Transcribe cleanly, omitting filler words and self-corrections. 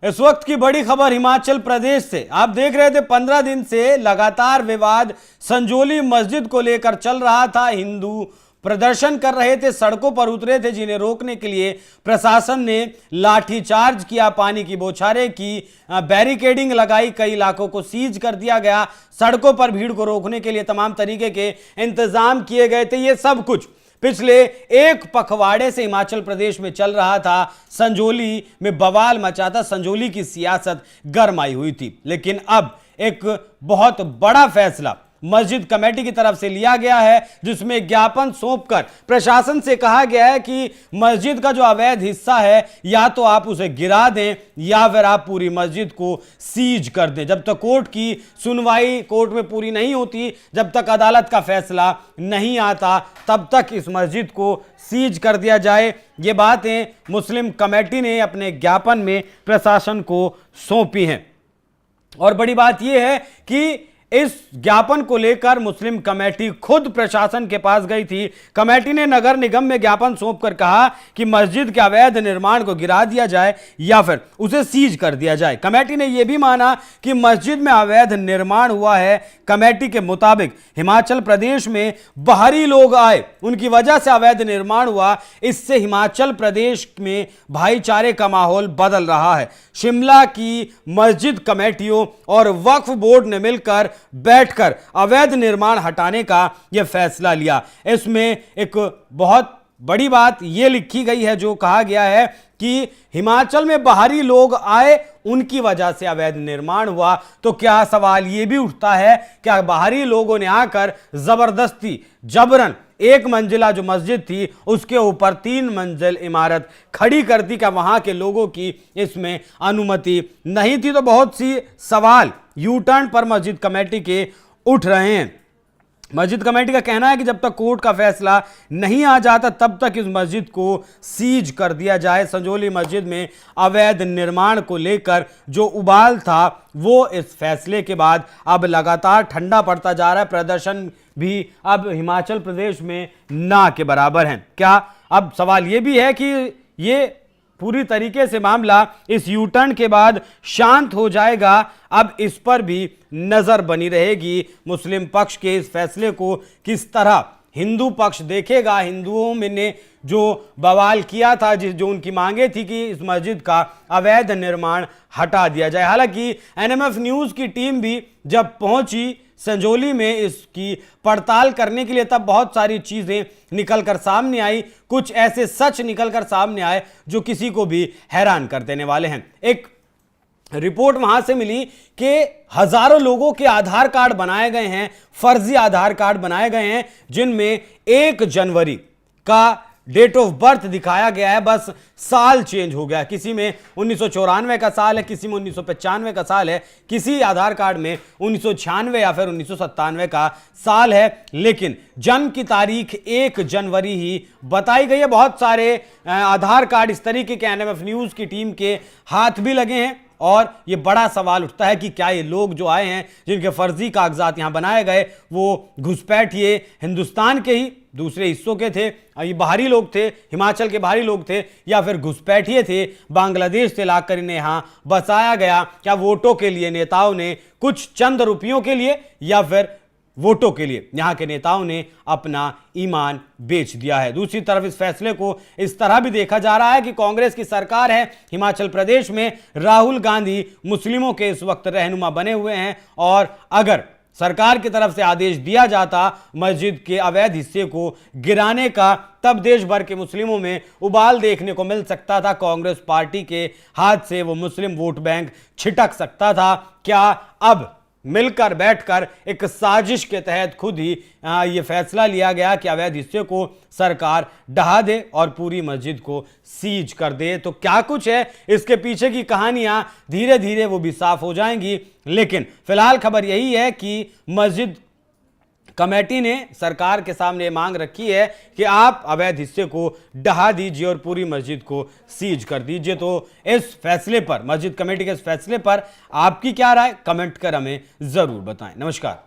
इस वक्त की बड़ी खबर हिमाचल प्रदेश से। आप देख रहे थे 15 दिन से लगातार विवाद संजोली मस्जिद को लेकर चल रहा था। हिंदू प्रदर्शन कर रहे थे, सड़कों पर उतरे थे, जिन्हें रोकने के लिए प्रशासन ने लाठीचार्ज किया, पानी की बौछारें की, बैरिकेडिंग लगाई, कई इलाकों को सीज कर दिया गया। सड़कों पर भीड़ को रोकने के लिए तमाम तरीके के इंतजाम किए गए थे। ये सब कुछ पिछले एक पखवाड़े से हिमाचल प्रदेश में चल रहा था। संजोली में बवाल मचा था, संजोली की सियासत गरमाई हुई थी। लेकिन अब एक बहुत बड़ा फैसला मस्जिद कमेटी की तरफ से लिया गया है, जिसमें ज्ञापन सौंपकर प्रशासन से कहा गया है कि मस्जिद का जो अवैध हिस्सा है या तो आप उसे गिरा दें या फिर आप पूरी मस्जिद को सीज कर दें। जब तक कोर्ट की सुनवाई कोर्ट में पूरी नहीं होती, जब तक अदालत का फैसला नहीं आता, तब तक इस मस्जिद को सीज कर दिया जाए। ये बातें मुस्लिम कमेटी ने अपने ज्ञापन में प्रशासन को सौंपी हैं। और बड़ी बात यह है कि इस ज्ञापन को लेकर मुस्लिम कमेटी खुद प्रशासन के पास गई थी। कमेटी ने नगर निगम में ज्ञापन सौंपकर कहा कि मस्जिद के अवैध निर्माण को गिरा दिया जाए या फिर उसे सीज कर दिया जाए। कमेटी ने यह भी माना कि मस्जिद में अवैध निर्माण हुआ है। कमेटी के मुताबिक हिमाचल प्रदेश में बाहरी लोग आए, उनकी वजह से अवैध निर्माण हुआ। इससे हिमाचल प्रदेश में भाईचारे का माहौल बदल रहा है। शिमला की मस्जिद कमेटियों और वक्फ बोर्ड ने मिलकर बैठकर अवैध निर्माण हटाने का यह फैसला लिया। इसमें एक बहुत बड़ी बात यह लिखी गई है, जो कहा गया है कि हिमाचल में बाहरी लोग आए, उनकी वजह से अवैध निर्माण हुआ। तो क्या सवाल यह भी उठता है, क्या बाहरी लोगों ने आकर जबरदस्ती जबरन एक मंजिला जो मस्जिद थी उसके ऊपर 3 मंजिल इमारत खड़ी कर दी? क्या वहां के लोगों की इसमें अनुमति नहीं थी? तो बहुत सी सवाल यू टर्न पर मस्जिद कमेटी के उठ रहे हैं। मस्जिद कमेटी का कहना है कि जब तक कोर्ट का फैसला नहीं आ जाता, तब तक इस मस्जिद को सीज कर दिया जाए। संजोली मस्जिद में अवैध निर्माण को लेकर जो उबाल था, वो इस फैसले के बाद अब लगातार ठंडा पड़ता जा रहा है। प्रदर्शन भी अब हिमाचल प्रदेश में ना के बराबर हैं। क्या अब सवाल ये भी है कि ये पूरी तरीके से मामला इस यू टर्न के बाद शांत हो जाएगा? अब इस पर भी नजर बनी रहेगी। मुस्लिम पक्ष के इस फैसले को किस तरह हिंदू पक्ष देखेगा? हिंदुओं में ने जो बवाल किया था, जो उनकी मांगे थी कि इस मस्जिद का अवैध निर्माण हटा दिया जाए। हालांकि एनएमएफ न्यूज की टीम भी जब पहुंची संजोली में इसकी पड़ताल करने के लिए, तब बहुत सारी चीजें निकलकर सामने आई। कुछ ऐसे सच निकलकर सामने आए जो किसी को भी हैरान कर देने वाले हैं। एक रिपोर्ट वहां से मिली कि हजारों लोगों के आधार कार्ड बनाए गए हैं, फर्जी आधार कार्ड बनाए गए हैं, जिनमें 1 जनवरी का डेट ऑफ बर्थ दिखाया गया है, बस साल चेंज हो गया। किसी में 1994 का साल है, किसी में 1995 का साल है, किसी आधार कार्ड में 1996 या फिर 1997 का साल है, लेकिन जन्म की तारीख 1 जनवरी ही बताई गई है। बहुत सारे आधार कार्ड इस तरीके के एनएमएफ न्यूज की टीम के हाथ भी लगे हैं। और ये बड़ा सवाल उठता है कि क्या ये लोग जो आए हैं, जिनके फर्जी कागजात यहां बनाए गए, वो घुसपैठिए हिंदुस्तान के ही दूसरे हिस्सों के थे, ये बाहरी लोग थे, हिमाचल के बाहरी लोग थे, या फिर घुसपैठिए थे, बांग्लादेश से लाकर इन्हें यहां बसाया गया? क्या वोटों के लिए नेताओं ने, कुछ चंद रुपयों के लिए, या फिर वोटों के लिए यहां के नेताओं ने अपना ईमान बेच दिया है? दूसरी तरफ इस फैसले को इस तरह भी देखा जा रहा है कि कांग्रेस की सरकार है हिमाचल प्रदेश में, राहुल गांधी मुस्लिमों के इस वक्त रहनुमा बने हुए हैं, और अगर सरकार की तरफ से आदेश दिया जाता मस्जिद के अवैध हिस्से को गिराने का, तब देश भर के मुस्लिमों में उबाल देखने को मिल सकता था। कांग्रेस पार्टी के हाथ से वो मुस्लिम वोट बैंक छिटक सकता था। क्या अब मिलकर बैठकर एक साजिश के तहत खुद ही ये फैसला लिया गया कि अवैध हिस्से को सरकार ढहा दे और पूरी मस्जिद को सीज कर दे? तो क्या कुछ है इसके पीछे की कहानियां, धीरे धीरे वो भी साफ हो जाएंगी। लेकिन फिलहाल खबर यही है कि मस्जिद कमेटी ने सरकार के सामने मांग रखी है कि आप अवैध हिस्से को ढहा दीजिए और पूरी मस्जिद को सीज कर दीजिए। तो इस फैसले पर, मस्जिद कमेटी के इस फैसले पर आपकी क्या राय, कमेंट कर हमें जरूर बताएं। नमस्कार।